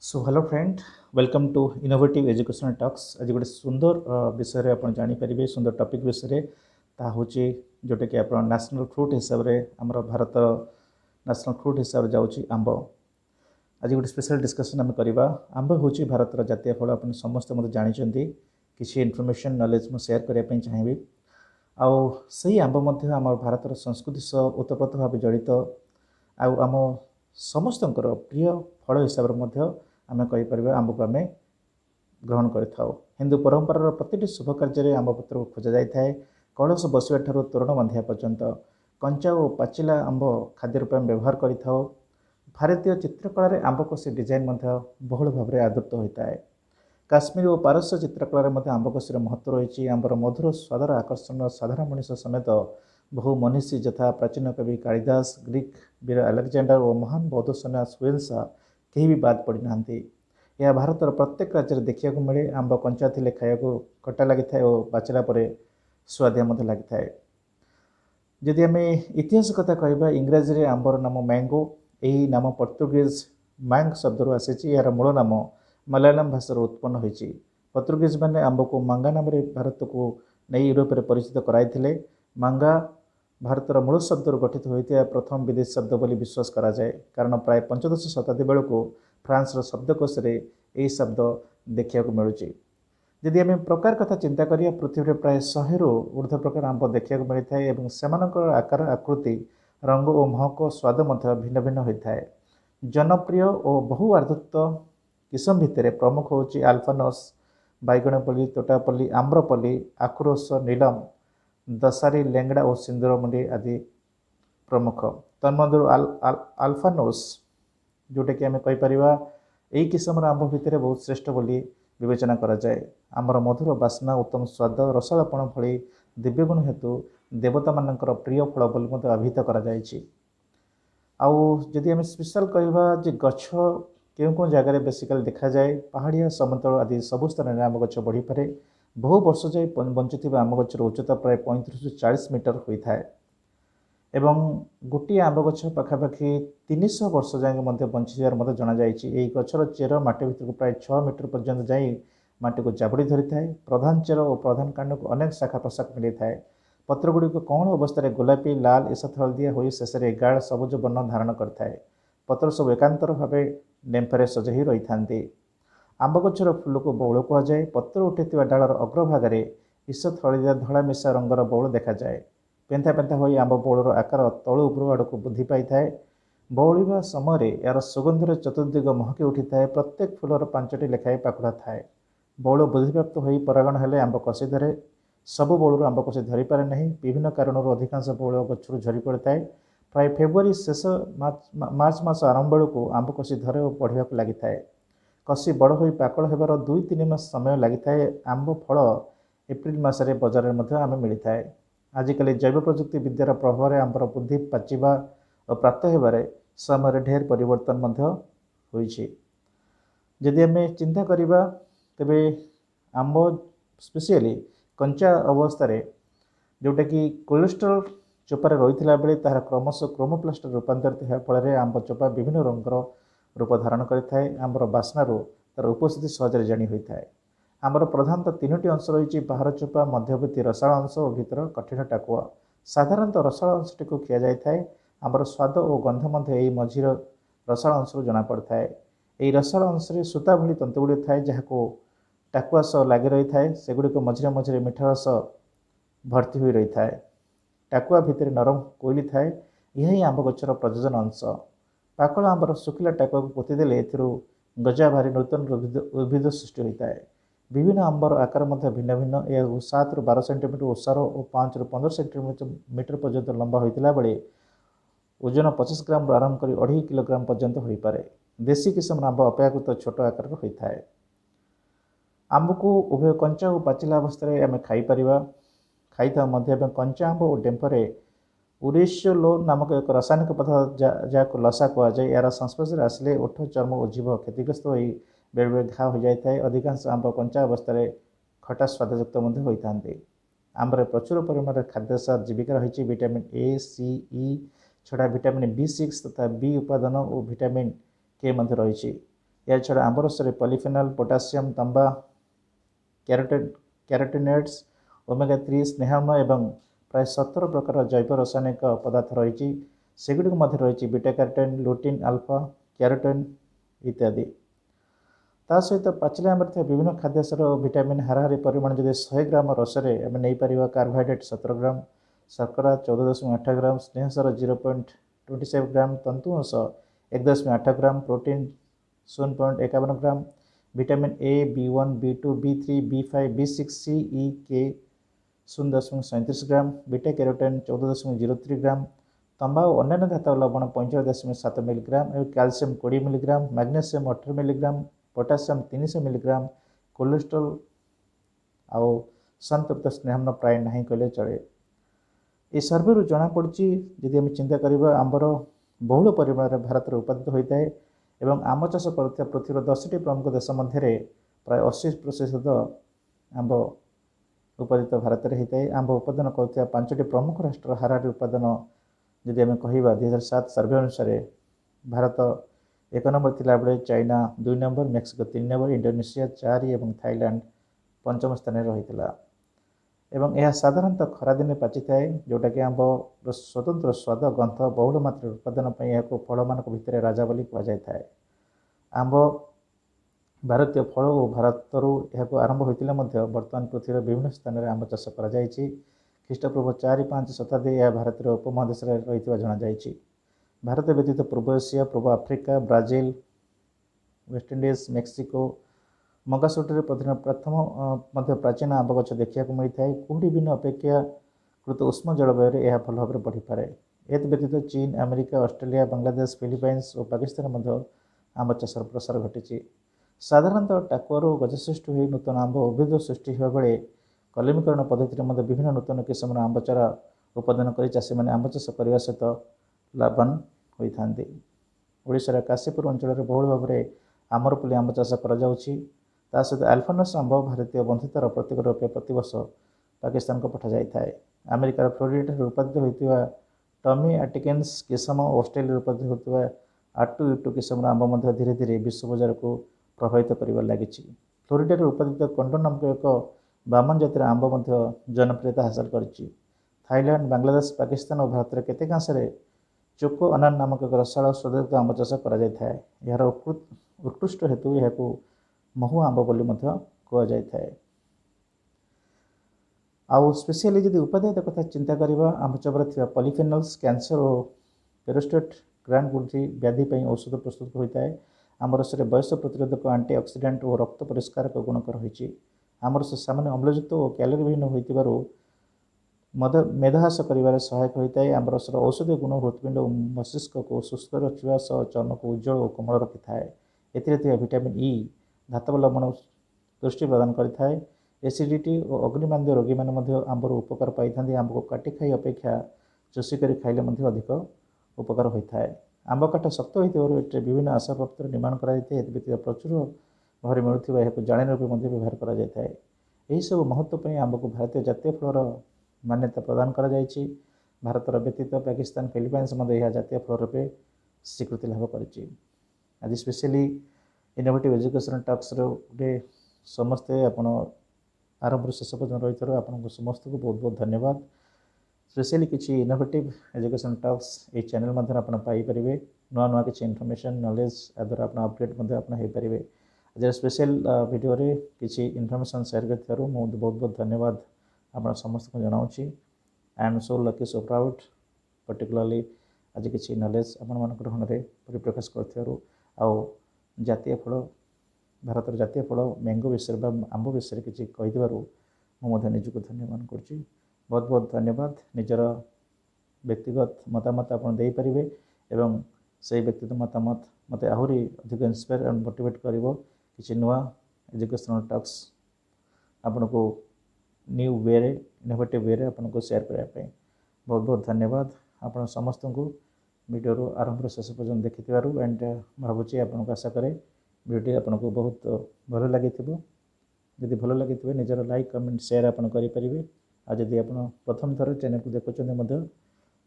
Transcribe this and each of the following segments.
So hello friend, welcome to innovative educational talks. आज गोटे सुंदर विषय आप जानीपर सुंदर टॉपिक विषय ता हूँ जोटा कि आप नेशनल फ्रूट हिसाब से आम भारत नेशनल फ्रूट हिसाब से जाऊँगी आंब। आज गोटे स्पेशल डिस्कशन आम करवा। आंब हूँ भारत जातीय फल, आप समस्त मत जानते किसी इनफॉरमेशन नॉलेज मुझे शेयर करने चाहिए। आउ सही आंब आम भारत संस्कृति सह ओतप्रोत भाव जड़ित आम समस्त प्रिय फल हिसाब से आम कहीपर आंब को आम ग्रहण कर। हिंदू परंपरार प्रति शुभ कार्य आंब पत्र को खोजा जाए। कलश बसवा ठार तोरण बांधिया पर्यंत कंचा और पाचिला आंब खाद्य रूप में व्यवहार कर। भारतीय चित्रकला आंब कषि डिजाइन बहुल भाव में आदृत होता है। काश्मीर और पारस्य चित्रकला आंब कषिर महत्व रही। आंबर मधुर स्वादर आकर्षण साधारण मनीष समेत बहु मनीषी यथा प्राचीन कवि कालिदास, ग्रीक वीर अलेक्जेंडर और महान बौद्ध सन्यास हुएन्सा कहीं भी बाद पड़ी ना। यह भारतर प्रत्येक राज्य में देखा मिले। आंब कंचा थे खाया खटा लगी और पाचिला स्वादिया लगी है। जदि आम इतिहास कथा कहबा, इंग्राजी में आंबर नाम मैंगो। यही नाम पोर्तुगीज मैंग शब्द आसी। यार मूल नाम मलयालम भाषा उत्पन्न होती। पोर्तुगीज मैंने आंब को मांगा नाम भारत को नहीं यूरोप में परिचित कराई। मांगा भारतर मूल शब्द गठित होता प्रथम विदेशी शब्द बोली विश्वास करा जाए, कारण प्राय 15 शताब्दी बेलू फ्रांस शब्दकोश यही शब्द देखा मिलूँ। जदि आम प्रकार कथा चिंता करिया, पृथ्वी में प्राय 100 रु ऊर्ध्व प्रकार आंब देखा मिलता है और सेमानकर आकार, आकृति, रंग और महक स्वाद भिन्न भिन्न होता है। जनप्रिय और बहु आदृत किस्म भितर प्रमुख होची आल्फानस, बैगणपल्ली, तोटापल्ली, आम्रपल्ली, आखुरस, नीलम, दसारी, लेंगड़ा और सिंदूरमुंडी आदि प्रमुख। तन्मध्य आल्फानोस जोटा कि आम कहीपर यही किस्म आंब भितर बहुत श्रेष्ठ बोली विवेचना करा जाए। आमर मधुर बास्ना, उत्तम स्वाद, रसालपण भली दिव्य गुण हेतु देवता मानकर प्रिय फल बोली अभिहित करा जायछि। आउ जदि आम स्पेशल कहवा जे गछ क्यों जगार बेसिकाली देखा जाए, पहाड़िया, समतल आदि सबु स्थान में आम गछ बढ़ी पारे। बहु वर्ष जाए बंचुवा आम गचर उच्चता प्राय 35 ରୁ 40 मीटर होता है एवं गोटे आंब गछ पाखापाखि 300 वर्ष जाए बंचीबार जना जाए। गचर चेर माटी भर को प्राय 6 मीटर पर्यंत जा माटी को जाबड़ी धरी थाए। प्रधान चेर और प्रधान कांड को अनेक शाखा प्रशाख मिली थाए। पत्र गुड़िक कौन अवस्था गोलापी, लाल, ईषत हलदिया हो शेष में गाढ़ सबुज वर्ण धारण करए। पत्र सब एकांतर भाव डेम्फे सज ही रही था। आंब गचर फूल को बौल कहुए। पत्र उठे डालर अग्रभाग ईषत हलदिया धड़ा मिशा रंगर बौल देखा जाए। पेंथा पेंथा हो आंब बौलर आकार तलु उपर आड़ को वृद्धि पाई थाए। बौलिबा समय यार सुगंधर चतुर्दिग महकी उठी थाए। प्रत्येक फूलर 5टी लेखाएं पाखुड़ा थाए। बौल बुद्धिप्राप्त हो परागण हेले आंब कषि धरे। सबु बौलर आंब कषि धरी पारे नहीं। विभिन्न कारणों अधिकांश बौल गचर झरी पड़ता है। प्राय फेब्रुआरी शेष मार्च मास आरंभ बेलू आंब कषि धरे और बढ़ा लगी थाए। कषि बड़ हो पाकल होबार 2-3 मास समय लगी थाए। आंब फल एप्रिल मासरे बजार में आम मिली थाए। आजिकल जैव प्रजुक्ति विद्यार प्रभाव में आंबर बुद्धि, पाचिबा और प्राप्त होबार समय ढेर परिवर्तन होइछि। जदि आम चिंता करवा तेबे आंब स्पेशली कंचा अवस्था जोटा कि कोलेस्ट्रॉल चोपार रही बेले तार क्रमश क्रोमोप्लास्ट रूपांतरित होगा फल आंब चोपा विभिन्न रंगर रूप धारण करें। आंबर बास्नारू तार उपस्थिति सहज जाणी होता है। आमर प्रधानतः 3टी अंश रही। बाहर चोपा, मध्यवर्ती रसाल अंश और भीतर कठिन टाकुआ। साधारणतः रसाल अंशटी को खिया जाए। आमर स्वाद और गंध यही मझीर रसाल अंश जना पड़ता है। यही रसाल अंश सूता भली तंतुगुड़ी थाए जहाँ टाकुआ सह लगी रही थाए। सेगुड़िक मझिरे मझिरे मिठा रस भर्ती हो रही थाए। टाकुआ भितर नरम कोइली थाए। यही आंब गचर प्रजनन अंश। पाकल आंबर शुखिला टाकुआ को पोतीदेले गजा भारी नूतन उद्भिद सृष्टि होता है। विभिन्न आंबर आकार भिन्न भिन्न। यह 7 ରୁ 12 सेंटीमीटर ओसार और 5 ରୁ 15 सेंटीमीटर पर्यंत लंबा होता बेले ओजन 50 ग्राम आरंभ कर 2.5 किलोग्राम पर्यंत हो पारे। देशी किस्म आंब अपेक्षाकृत छोट आकार होता है। आंब को उभय कंचा और पाचिला अवस्था आम खाई था। कंचा आंब और डेम्फरे उरेशियोलो नामक एक रासायनिक पदार्थ जहाँ लसा कहुए। यार संस्पर्श आसिले ओठ, चर्म और जीभ क्षतिग्रस्त हो बेले बेले घा हो जाए। अधिकांश आंब कंचा अवस्था खटा स्वादयुक्त होता है। आंबर प्रचुर परिमाण खाद्यसार जीविका रही। विटामिन ए, सी, ई छड़ा विटामिन B6 तथा बी उपादान और विटामिन के रही। या छड़ा आंब रसरे पॉलीफेनॉल पोटासियम तांबा कैरोटीनॉइड्स ओमेगा 3 स्नेहाम्ल एवं प्राय 17 प्रकार जैव रासायनिक पदार्थ रही सेगुड़ी मध्य रही beta carotene Lutyens alpha carotene इत्यादि ता सहित पाचिला आंबर विभिन्न खाद्यसार और विटामिन हाराहारी परिमाण जब 100 ग्राम रसरे आम नहीं पार कार्बोहाइड्रेट 17 ग्राम शर्करा 14.8 ग्राम स्नेहसार 0.27 ग्राम तंतु अंश 1.8 gram protein 0.51 gram vitamin A B1 B2 B3 B5 B6 C E K 0.37 gram beta carotene 14.03 ग्राम तंबा और अन्य धातु लवण 45.7 मिलीग्राम और calcium 20 milligram magnesium 18 milligram potassium 300 milligram cholesterol आउ संतृप्त स्नेहाम्ल प्राय ना कहले चले। ये सर्वे जना पड़ी जदि आम चिंता करवा आंबर बहुल परिमाण में भारत में उत्पादित होता है एवं आम चाष कर पृथ्वीर 10टी प्रमुख देश मध्य प्राय 80% आंब उत्पादित भारत में होता है। आंब उत्पादन कर 5टी प्रमुख राष्ट्र हाराहारी उत्पादन जदि आम कह 2007 सर्वे अनुसार भारत 1 नंबर थिला बेले China 2 number Mexico 3 number Indonesia 4 और थाईलैंड 5म स्थान रही एवं यह साधारणतः खरादिने पाचि थाए जोटा कि आंब स्वतंत्र स्वाद गंध बहुल मात्रा उत्पादन फल मान भितर राजा बोली कहुए। आंब भारतीय फल और भारत आरंभ होता बर्तमान पृथ्वीर विभिन्न स्थान में आंब चाष कर ख्रीष्टपूर्व 4-5 शताब्दी यह भारत उपमहादेश रही जनाई। भारत व्यतीत पूर्व एशिया पूर्व आफ्रिका ब्राजिल वेस्टइंडीज मेक्सिको मगासुटी प्रथम मध्य प्राचीन आंब गछ देखा मिलता है। कुहुड़ी बिन अपेक्षाकृत उष्म जलवायु यह भल भाव बढ़ी पारे। एत व्यतीत चीन अमेरिका ऑस्ट्रेलिया बांग्लादेश फिलिपाइंस और पाकिस्तान आंब चाषर प्रसार घटी। साधारणतः टाकुआर गज सृष्टि हो नूतन आंब उद्भिद सृष्टि हुआ बेले कलमीकरण पद्धति विभिन्न नूतन किस्म आंब चारा उत्पादन कर चाषी मैंने आंब चाष करने सहित लाभवान होता। ओडिशार काशीपुर अंचल बहुल भाव में आमरपल्ली आंब चाष कर सहित अल्फानस आंब भारतीय बंधुतार प्रतीक रूपे प्रतिवर्ष पाकिस्तान को पठा जाए। अमेरिकार फ्लोरिडा उत्पादित होता टमी आर्टिकेन्स किस्म ऑस्ट्रेलिया उत्पादित होता आटू किस्म आंब धीरे धीरे विश्व बजार को प्रभावित कर लगी। फ्लोरिडार उत्पादित कंडो नामक एक बामन जातिर आंब जनप्रियता हासिल कर। थाईलैंड बांग्लादेश पाकिस्तान और भारत केतेक अंशे चोको अनान नामक एक रसाल स्वादिष्ट आंब चाष कर उत्कृष्ट हेतु यह महु आंब बोली कहुए। आउ स्पेशली जब उपादेयता कथा चिंता करवा आंब चबर थी पॉलीफेनॉल्स कैंसर और पेरोस्टेट ग्रैंड वृद्धि व्याधि औषध प्रस्तुत होता है। आम रस बयस प्रतिरोधक एंटीऑक्सीडेंट और रक्त परिष्कारक गुणक रही। आम रस सामान्य अम्लयुक्त और कैलोरी विहीन होता मेधाहास कर सहायक होता है। आम रसर औषधीय गुण हृत्पिंड और मस्तिष्क को सुस्थ रखा सह चर्म को उज्जवल और कोमल रखि थाए। विटामिन ई धातव लवण पुष्टि प्रदान करें। एसिडिटी और अग्निमांद्य रोगी मैंने आंबर उपकार पाई था। आंब को काटी खाई अपेक्षा चुषिक खाइले अधिक उपकार होता है। आंब काठ शक्त होते विभिन्न आशापत्र निर्माण कर प्रचुर भाव मिलूँ यह जाणी रूपे व्यवहार कर सब महत्व आंब को भारतीय जातीय फलर मान्यता प्रदान कर भारत व्यतीत पाकिस्तान फिलिपाइंस यह जातीय फल रूपे स्वीकृति लाभ कर। आज स्पेशली इनोवेटिव एजुकेशन टॉक्स रे समस्ते आपण आरंभ शेष पर्यटन रही आपको समस्त को बहुत बहुत धन्यवाद। स्पेशली किसी इनोवेटिव एजुकेशन टॉक्स ये चैनल मध्य आप पाइपर नुआ नुआ किसी इनफॉरमेशन नॉलेज या द्वारा आप अपडेट होपारे। आज स्पेशल वीडियो रे किसी इनफॉरमेशन शेयर कर बहुत बहुत धन्यवाद आप समस्त को जनाऊँगी। I am so lucky so proud particularly आज किसी नॉलेज आपर मन परिप्रकाश कर जातीय फल भारत जातीय फल मैंगो विषय आंब विषय किसी कहीदेव निजक धन्यवाद कर। बहुत बहुत धन्यवाद। निजर व्यक्तिगत मतामत आप देपारे एवं से व्यक्तिगत मतामत मत आहरी अधिक इंस्पायर एंड मोटिवेट कर किसी नुआ एजुकेशनल टॉक्स आपन को न्यू वे इनोवेटिव वे आपको शेयर करने। बहुत बहुत धन्यवाद आप समस्त को वीडियो आरंभ शेष पर्यटन देखि एंड भावुँ आपको आशा करे वीडियो आपको बहुत भल लगी। जदि भल लगी निजर लाइक कमेंट शेयर आप करेंगे। आज जदि आप प्रथम थर चैनल को देखुं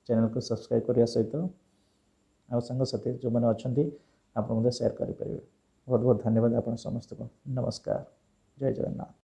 चैनल को सब्सक्राइब करने सहित आ सांगसाथी जो मैंने अच्छा आप शेयर करेंगे। बहुत बहुत धन्यवाद आपण समस्त को। नमस्कार। जय जगन्नाथ।